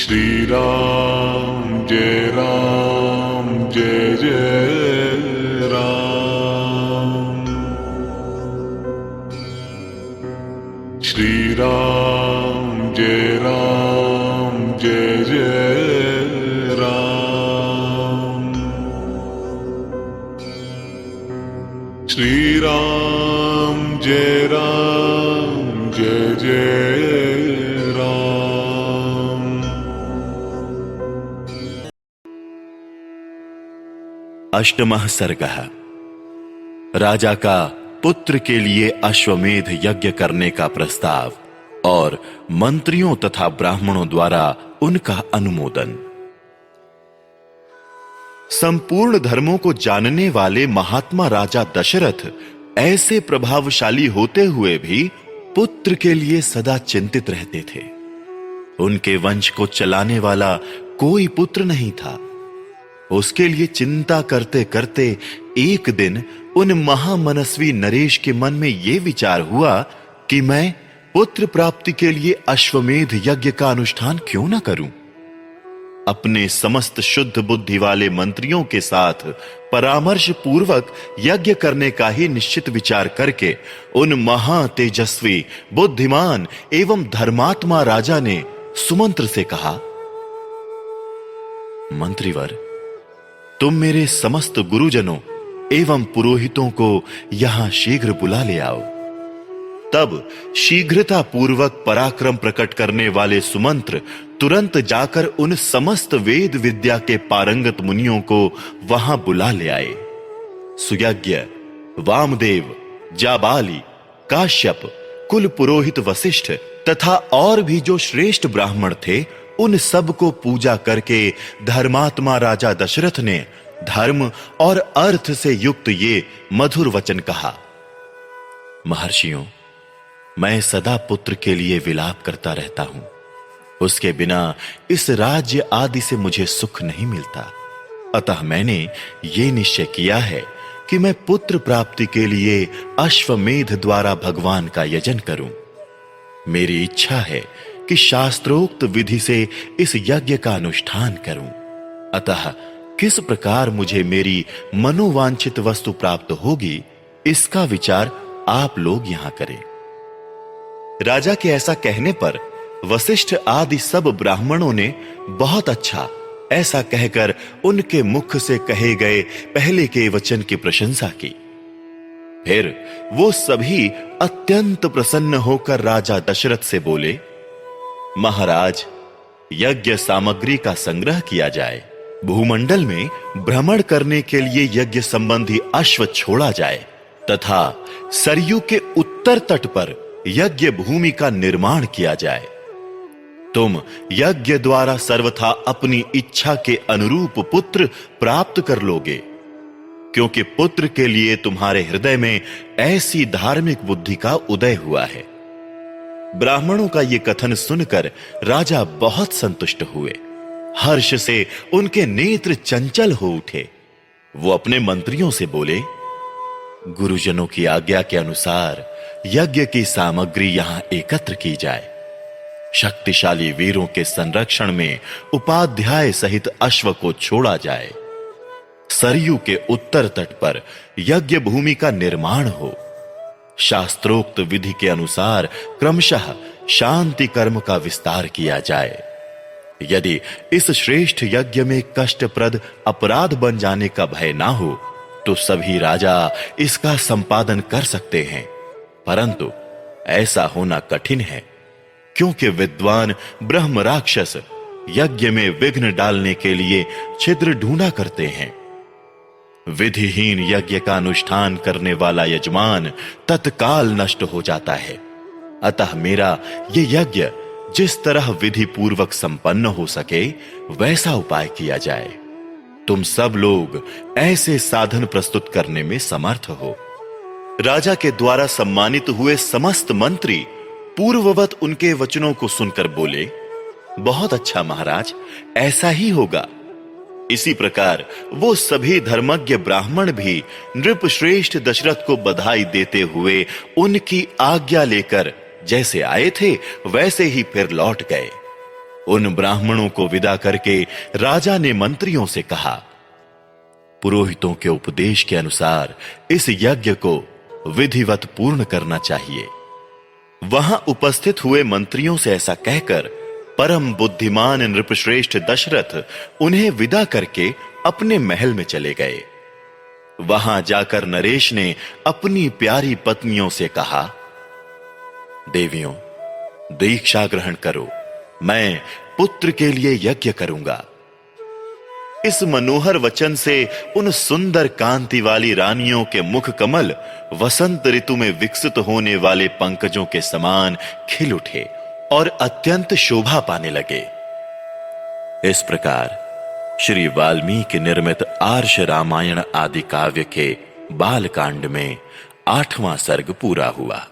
श्री राम जय राम जय जय राम। श्री राम जय राम जय जय राम। श्री राम जय राम जय जय राम। अष्टमः सर्गः। राजा का पुत्र के लिए अश्वमेध यज्ञ करने का प्रस्ताव और मंत्रियों तथा ब्राह्मणों द्वारा उनका अनुमोदन। संपूर्ण धर्मों को जानने वाले महात्मा राजा दशरथ ऐसे प्रभावशाली होते हुए भी पुत्र के लिए सदा चिंतित रहते थे। उनके वंश को चलाने वाला कोई पुत्र नहीं था। उसके लिए चिंता करते करते एक दिन उन महामनस्वी नरेश के मन में यह विचार हुआ कि मैं पुत्र प्राप्ति के लिए अश्वमेध यज्ञ का अनुष्ठान क्यों न करूं। अपने समस्त शुद्ध बुद्धि वाले मंत्रियों के साथ परामर्श पूर्वक यज्ञ करने का ही निश्चित विचार करके उन महातेजस्वी, बुद्धिमान एवं धर्मात्मा राजा ने सुमंत्र से कहा, मंत्रीवर, तुम मेरे समस्त गुरुजनों एवं पुरोहितों को यहां शीघ्र बुला ले आओ। तब शीघ्रता पूर्वक पराक्रम प्रकट करने वाले सुमंत्र तुरंत जाकर उन समस्त वेद विद्या के पारंगत मुनियों को वहां बुला ले आए। सुयज्ञ, वामदेव, जाबाली, काश्यप, कुल पुरोहित वशिष्ठ तथा और भी जो श्रेष्ठ ब्राह्मण थे, उन सब को पूजा करके धर्मात्मा राजा दशरथ ने धर्म और अर्थ से युक्त ये मधुर वचन कहा। महर्षियों, मैं सदा पुत्र के लिए विलाप करता रहता हूं। उसके बिना इस राज्य आदि से मुझे सुख नहीं मिलता। अतः मैंने ये निश्चय किया है कि मैं पुत्र प्राप्ति के लिए अश्वमेध द्वारा भगवान का यजन करूं। मेरी इच्छा है कि शास्त्रोक्त विधि से इस यज्ञ का अनुष्ठान करूं। अतः किस प्रकार मुझे मेरी मनोवांछित वस्तु प्राप्त होगी, इसका विचार आप लोग यहां करें। राजा के ऐसा कहने पर वशिष्ठ आदि सब ब्राह्मणों ने बहुत अच्छा ऐसा कहकर उनके मुख से कहे गए पहले के वचन की प्रशंसा की। फिर वो सभी अत्यंत प्रसन्न होकर राजा दशरथ से बोले, महाराज, यज्ञ सामग्री का संग्रह किया जाए। भूमंडल में भ्रमण करने के लिए यज्ञ संबंधी अश्व छोड़ा जाए तथा सरयू के उत्तर तट पर यज्ञ भूमि का निर्माण किया जाए। तुम यज्ञ द्वारा सर्वथा अपनी इच्छा के अनुरूप पुत्र प्राप्त कर लोगे, क्योंकि पुत्र के लिए तुम्हारे हृदय में ऐसी धार्मिक बुद्धि का उदय हुआ है। ब्राह्मणों का यह कथन सुनकर राजा बहुत संतुष्ट हुए। हर्ष से उनके नेत्र चंचल हो उठे। वो अपने मंत्रियों से बोले, गुरुजनों की आज्ञा के अनुसार यज्ञ की सामग्री यहां एकत्र की जाए। शक्तिशाली वीरों के संरक्षण में उपाध्याय सहित अश्व को छोड़ा जाए। सरयू के उत्तर तट पर यज्ञ भूमि का निर्माण हो। शास्त्रोक्त विधि के अनुसार क्रमशः शांति कर्म का विस्तार किया जाए। यदि इस श्रेष्ठ यज्ञ में कष्टप्रद अपराध बन जाने का भय ना हो, तो सभी राजा इसका संपादन कर सकते हैं, परंतु ऐसा होना कठिन है, क्योंकि विद्वान ब्रह्म राक्षस यज्ञ में विघ्न डालने के लिए छिद्र ढूंढा करते हैं। विधिहीन यज्ञ का अनुष्ठान करने वाला यजमान तत्काल नष्ट हो जाता है। अतः मेरा ये यज्ञ जिस तरह विधि पूर्वक संपन्न हो सके, वैसा उपाय किया जाए। तुम सब लोग ऐसे साधन प्रस्तुत करने में समर्थ हो। राजा के द्वारा सम्मानित हुए समस्त मंत्री पूर्ववत उनके वचनों को सुनकर बोले, बहुत अच्छा महाराज, ऐसा ही होगा। इसी प्रकार वो सभी धर्मज्ञ ब्राह्मण भी नृप श्रेष्ठ दशरथ को बधाई देते हुए उनकी आज्ञा लेकर जैसे आए थे वैसे ही फिर लौट गए। उन ब्राह्मणों को विदा करके राजा ने मंत्रियों से कहा, पुरोहितों के उपदेश के अनुसार इस यज्ञ को विधिवत पूर्ण करना चाहिए। वहां उपस्थित हुए मंत्रियों से ऐसा कहकर परम बुद्धिमान नृपश्रेष्ठ दशरथ उन्हें विदा करके अपने महल में चले गए। वहां जाकर नरेश ने अपनी प्यारी पत्नियों से कहा, देवियों, दीक्षा ग्रहण करो, मैं पुत्र के लिए यज्ञ करूंगा। इस मनोहर वचन से उन सुंदर कांति वाली रानियों के मुख कमल वसंत ऋतु में विकसित होने वाले पंकजों के समान खिल उठे और अत्यंत शोभा पाने लगे। इस प्रकार श्री वाल्मीकि निर्मित आर्ष रामायण आदि काव्य के बालकांड में 8वां सर्ग पूरा हुआ।